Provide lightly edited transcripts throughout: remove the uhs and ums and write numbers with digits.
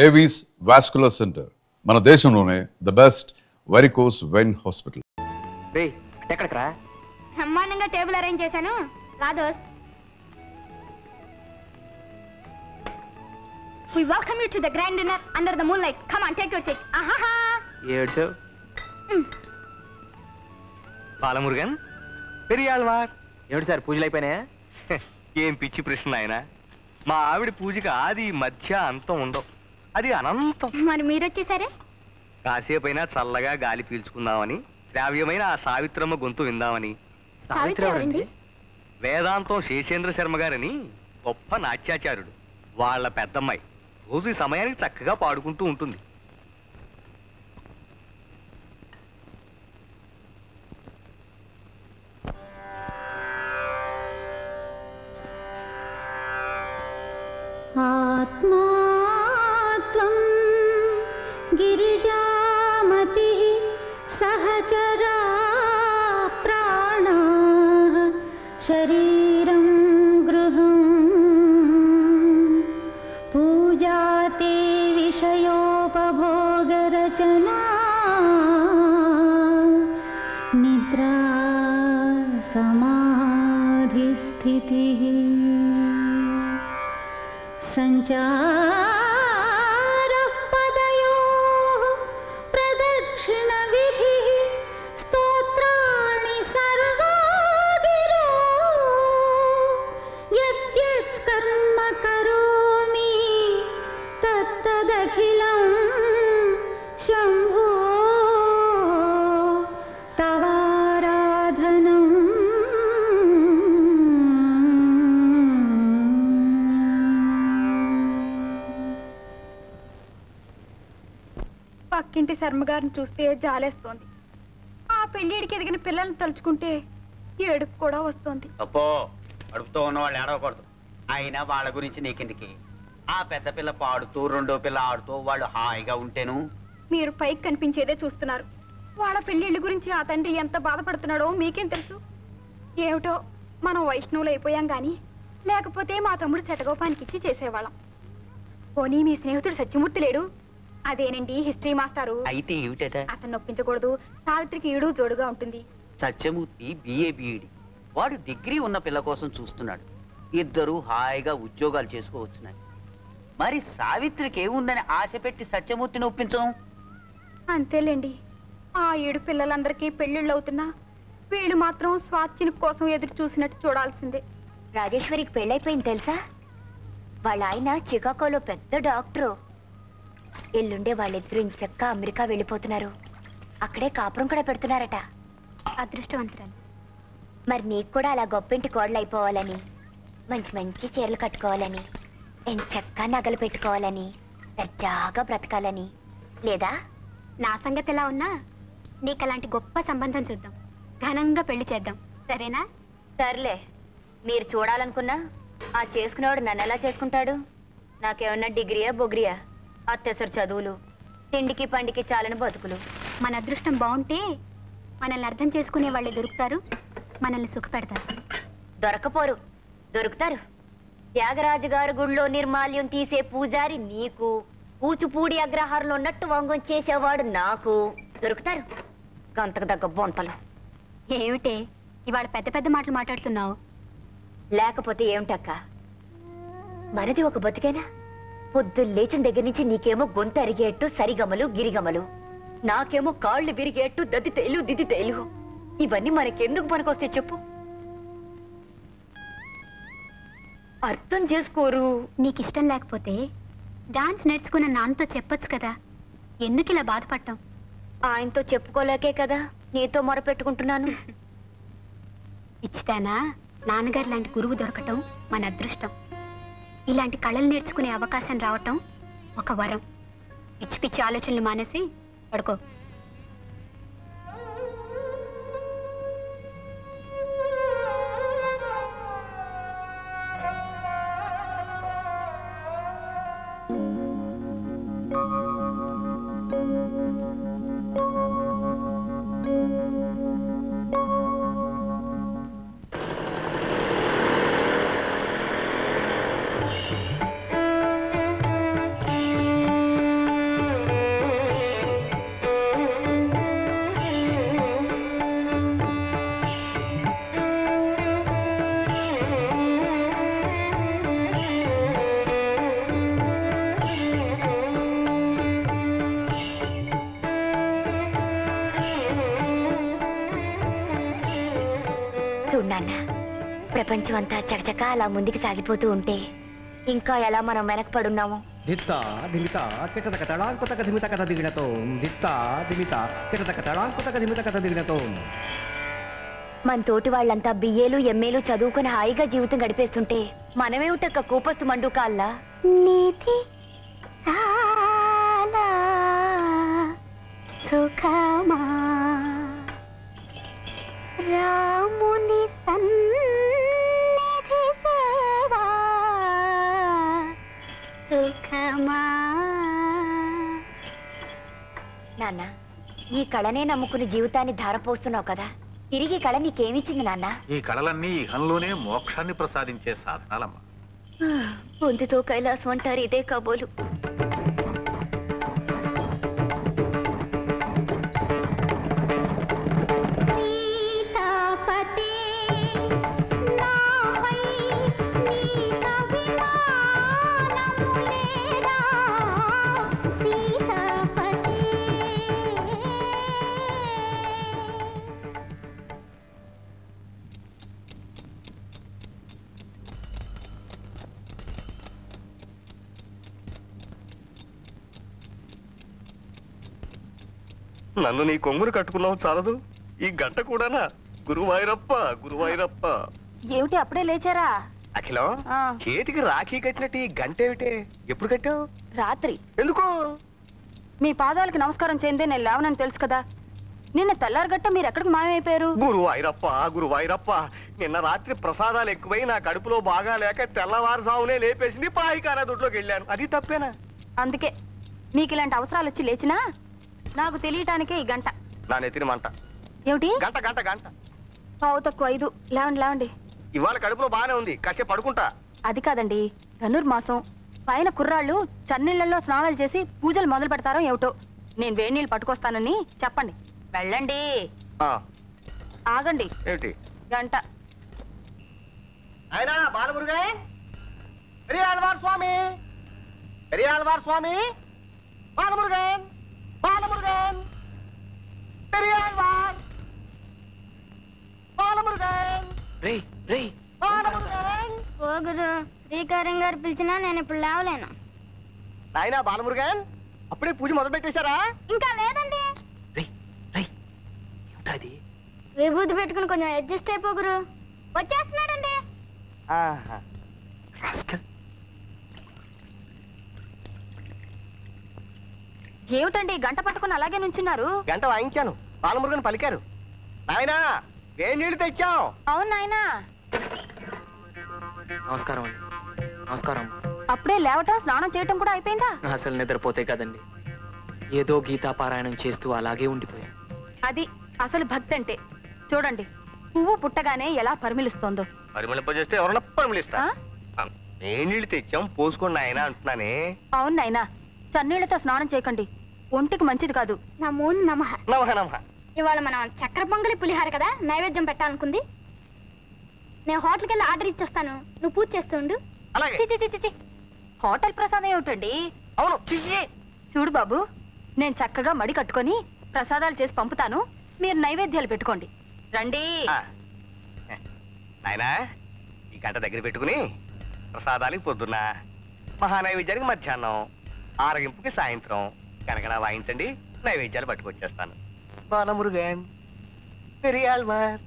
Avis vascular center మన దేశంలోనే the best varicose vein hospital. ఎక్కడికరా? బ్రహ్మాండంగా టేబుల్ అరేంజ్ చేశాను. రాదోస్, we welcome you to the grand dinner under the moonlight. Come on, take your seat. Ahaha. ఏడ్చో Balamurugan Periyalvar. ఏమిటి sir పూజలు అయిపోయినాయా? ఏం పిచ్చి ప్రశ్న ఆయన. మా ఆవిడ పూజకి ఆది మధ్య అంతం ఉండవు, అది అనంతం. మరి మీరొచ్చేసరే కాసేపైనా చల్లగా గాలి పీల్చుకుందామని, శ్రావ్యమైన ఆ సావిత్రమ్మ గొంతు విందామని. వేదాంతం శేషేంద్ర శర్మ గారని గొప్ప నాట్యాచార్యుడు, వాళ్ళ పెద్దమ్మాయి రోజు ఈ సమయానికి చక్కగా పాడుకుంటూ ఉంటుంది. ఆత్మాత్వం గిరిజామతి సహచరా ప్రాణా శరీరం గృహం పూజాతే విషయోపభోగరచనా నిద్రా సమాధిస్థితిః సంచారః పదయోః ప్రదక్షిణ విధిః స్తోత్రాణి సర్వా గిరో యద్యత్ కర్మ కరోమి తత్తదఖిలం శంభో తవారాధనం. పక్కింటి శర్మగారిని చూస్తే జాలేస్తోంది. ఆ పెళ్ళిడికి ఎదిగిన పిల్లల్ని తలుచుకుంటే ఏడుపు కూడా వస్తోంది. అప్పో అడుపుతో ఉన్న వాళ్ళు ఏడవకూడదు. అయినా వాళ్ళ గురించి నీకెందుకి? ఆ పెద్ద పిల్ల పాడుతూ రెండో పిల్ల ఆడుతూ వాళ్ళు హాయిగా ఉంటేను. మీరు పైకి కనిపించేదే చూస్తున్నారు. వాళ్ళ పెళ్ళిళ్ళ గురించి ఆ తండ్రి ఎంత బాధపడుతున్నాడో మీకేం తెలుసు? ఏమిటో మనం వైష్ణవులు అయిపోయాం గాని, లేకపోతే మా తమ్ముడు శటగోపానికి ఇచ్చి చేసేవాళ్ళం. పోనీ మీ స్నేహితుడు సత్యమూర్తి లేడు? అదేనండి హిస్టరీ మాస్టారు. అయితే ఏమిటట? అతను నొప్పించకూడదు. సావిత్రికి ఈడు జోడుగా ఉంటుంది. సత్యమూర్తి బిఏ బిఈడి, వాడు డిగ్రీ ఉన్న పిల్ల కోసం చూస్తున్నాడు. ఇద్దరు హాయిగా ఉద్యోగాలు చేసుకోవచ్చున్నాయి. మరి సావిత్రికి ఏముందని ఆశ పెట్టి సత్యమూర్తిని ఒప్పించను? అంతేలేండి. ఆ 7 పిల్లలందరికీ పెళ్లిళ్ళు అవుతున్నా వీళ్ళు మాత్రం స్వాచ్ఛిని కోసం ఎదురు చూసినట్టు చూడాల్సిందే. రాజేశ్వరికి పెళ్ళైపోయింది తెలుసా? వాళ్ళ ఆయన చికాగోలో పెద్ద డాక్టరు. ఎల్లుండే వాళ్ళిద్దరూ ఇంచక్క అమెరికా వెళ్ళిపోతున్నారు. అక్కడే కాపురం కూడా పెడుతున్నారట. అదృష్టవంతురాలు. మరి నీకు కూడా అలా గొప్పింటి కోడలు అయిపోవాలని, మంచి మంచి చీరలు కట్టుకోవాలని, ఎంచక్క నగలు పెట్టుకోవాలని, దర్జాగా బ్రతకాలని లేదా? నా సంగతి ఎలా ఉన్నా నీకు అలాంటి గొప్ప సంబంధం చూద్దాం. ఘనంగా పెళ్లి చేద్దాం, సరేనా? సర్లే, మీరు చూడాలనుకున్నా ఆ చేసుకునేవాడు నన్ను ఎలా చేసుకుంటాడు? నాకేమన్నా డిగ్రీయా బొగ్రియా? అత్యవసర చదువులు, తిండికి పండికి చాలని బతుకులు. మన అదృష్టం బాగుంటే మనల్ని అర్థం చేసుకునే వాళ్ళే దొరుకుతారు, మనల్ని సుఖపెడతారు. దొరకపోరు, దొరుకుతారు. త్యాగరాజు గారి గుళ్ళో నిర్మాల్యం తీసే పూజారి నీకు, కూచిపూడి అగ్రహారంలో ఉన్నట్టు వంగం చేసేవాడు నాకు దొరుకుతారు. గంతకు దగ్గ బొంతలు. ఏమిటే ఇవాళ పెద్ద పెద్ద మాటలు మాట్లాడుతున్నావు? లేకపోతే ఏమిటక్క, మనది ఒక బతుకేనా? పొద్దు లేచిన దగ్గర నుంచి నీకేమో గొంతు అరిగేట్టు సరిగమలు గిరిగమలు, నాకేమో కాళ్ళు విరిగేట్టు దద్ది తేలు దిద్ది తేలు. ఇవన్నీ మనకెందుకు పనికొస్తే చెప్పు? అర్థం చేసుకోరు. నీకిష్టం లేకపోతే డాన్స్ నేర్చుకున్న నాన్నతో చెప్పొచ్చు కదా. ఎందుకు ఇలా బాధపడటం? ఆయనతో చెప్పుకోలేకే కదా నీతో మొరపెట్టుకుంటున్నాను. ఇచ్చితేనా నాన్నగారు లాంటి గురువు దొరకటం మన అదృష్టం. ఇలాంటి కళలు నేర్చుకునే అవకాశం రావటం ఒక వరం. పిచ్చి పిచ్చి ఆలోచనలు మానేసి పడుకో. నాన్న ప్రపంచం అంతా చకచక అలా ముందుకు సాగిపోతూ ఉంటే ఇంకా ఎలా మనం వెనకపడున్నాము. దిత్త దిమిత కిటతక తడాంకుతక దిమిత కథ దిగినతో దిత్త దిమిత కిటతక తడాంకుతక దిమిత కథ దిగినతో. మన తోటి వాళ్ళంతా బిఏలు ఎంఏలు చదువుకుని హాయిగా జీవితం గడిపేస్తుంటే మనమేమిటక్క కూపస్తు మండుకాల్లా. నీతి చాలా సుఖమా రాముని సన్నిధి సేవా సుఖమా. నాన్న ఈ కళనే నమ్ముకుని జీవితాన్ని ధారపోస్తున్నావు కదా, తిరిగి కళ నీకేమిచ్చింది నాన్న? ఈ కళలన్నీ ఇహంలోనే మోక్షాన్ని ప్రసాదించే సాధనాలమ్మా. పొందుతో కైలాసం అంటారు, ఇదే కాబోలు. నన్ను నీ కొంగురు కట్టుకున్నావు చాలదు, ఈ గంట కూడానా? గురువాయూరప్ప గురువాయూరప్ప. ఏమిటి అప్పుడే లేచారా? అఖిలం, చేతికి రాఖీ కట్టినట్టు ఈ గంట ఏమిటి? ఎప్పుడు కట్టావు? రాత్రి. ఎందుకు? మీ పాదాలకి నమస్కారం చేయందే నేను లేవనని తెలుసు కదా. నిన్న తెల్లారగట్ట మీరు ఎక్కడికి మాయమైపోయారు? గురువాయూరప్ప గురువాయూరప్ప, నిన్న రాత్రి ప్రసాదాలు ఎక్కువై నా కడుపులో బాగా లేక తెల్లవారుజామునే లేపేసింది, పాయికారా దొడ్లోకి వెళ్ళాను. అది తప్పేనా? అందుకే మీకు ఇలాంటి అవసరాలు వచ్చి లేచినా నాకు తెలియటానికే ఈ గంట. నా నెత్తిన మంట. ఏమిటి? గంట గంట గంట. పావు తక్కువ 5. లేవండి లేవండి. ఇవాళ కడుపులో బాగానే ఉంది, కాసేపు పడుకుంటా. అది కాదండి, ధనుర్మాసం పైన కుర్రాళ్ళు చన్నీళ్లలో స్నానాలు చేసి పూజలు మొదలు పెడతారో ఏమిటో. నేను వేడి నీళ్ళు పట్టుకొస్తానని చెప్పండి. వెళ్ళండి. ఆగండి. ఏంటి? గంట. అయినా బాలమురుగా, పెరియాళ్వార్ స్వామి, పెరియాళ్వార్ స్వామి, బాలమురుగన్, బాలమురుగన్, పెరియాళ్వార్, బాలమురుగన్, బాలమురుగన్. పోగురు శ్రీకారం గారు పిలిచినా నేను ఇప్పుడు లేవలేను. నాయనా బాలమురుగన్, అప్పుడే పూజ మొదలు పెట్టేశారా? ఇంకా లేదండి. విభూతి పెట్టుకుని కొంచెం అడ్జస్ట్ అయిపోగురు. వచ్చేస్తున్నాడండి. ఏమిటండి గంట పట్టుకుని అలాగే నుంచున్నారు? గంట వాయించాను, బాలమురుగన్ పలికారు. నాయనా వేడి నీళ్లు తెచ్చాం. అవును నాయనా. నమస్కారం అండి. నమస్కారం. అప్పుడే లేవటం స్నానం చేయటం కూడా అయిపోయిందా? అసలు నిద్రపోతే కదండి, ఏదో గీతా పారాయణం చేస్తూ అలాగే ఉండిపోయాను. అది అసలు భక్తి అంటే. చూడండి పువ్వు పుట్టగానే ఎలా పరిమిలిస్తోందో. పరిమళింపజేస్తే ఎవరన్నా పరిమళిస్తా? వేడి నీళ్లు తెచ్చాం, పోసుకోండి ఆయన అంటున్నానే. అవును నాయనా, చన్నీళ్లతో స్నానం చేయకండి, ఒంటికి మంచిది కాదు. నమో నమః. నమః నమః. ఇవాళ మనం చక్కెర పొంగలి పులిహార కదా నైవేద్యం పెట్టాలనుకుంది. నేను హోటల్కి వెళ్ళి ఆర్డర్ ఇచ్చొస్తాను, నువ్వు పూజ చేస్తుండు. అలాగే. హోటల్ ప్రసాదం ఏమిటండి? అవును. చూడు బాబు, నేను చక్కగా మడి కట్టుకొని ప్రసాదాలు చేసి పంపుతాను, మీరు నైవేద్యాలు పెట్టుకోండి. రండి. నాయనా ఈ గంట దగ్గర పెట్టుకుని ప్రసాదానికి పొద్దున్న, మహానైవేద్యానికి మధ్యాహ్నం, ఆరగింపుకి సాయంత్రం కనకన వాయించండి, నైవేద్యాలు పట్టుకొచ్చేస్తాను. బాలమురుగన్, పెరియాళ్వార్.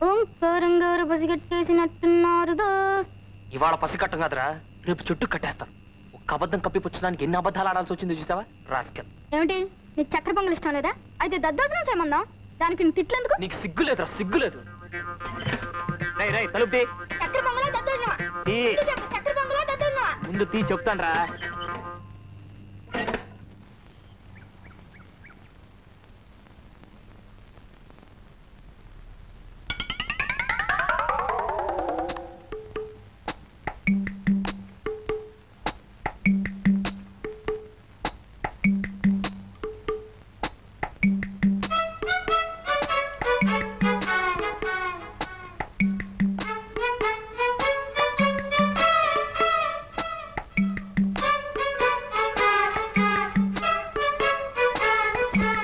ఓంకారం గారు పసిగట్టేసినట్టున్నారు దోస్త్. ఇవాళ పసికట్టం కదరా, రేపు చుట్టూ కట్టేస్తాను. ఒక్క అబద్ధం కప్పిపుచ్చడానికి ఎన్ని అబద్ధాలు ఆడాల్సి వచ్చిందో చూసావా రాస్కల్. ఏమిటి నీకు చక్కెర పొంగల్ ఇష్టం లేదా? అయితే దద్దోజనం చేయమందాం, దానికి నువ్వు తిట్లేందుకు? నీకు సిగ్గులేదురా, సిగ్గులేదు. తలుపు చక్కెర పొంగలా దద్దోజనమా? చక్కెర పొంగలా దద్దోజనమా? ముందు తీ చెప్తాను రా.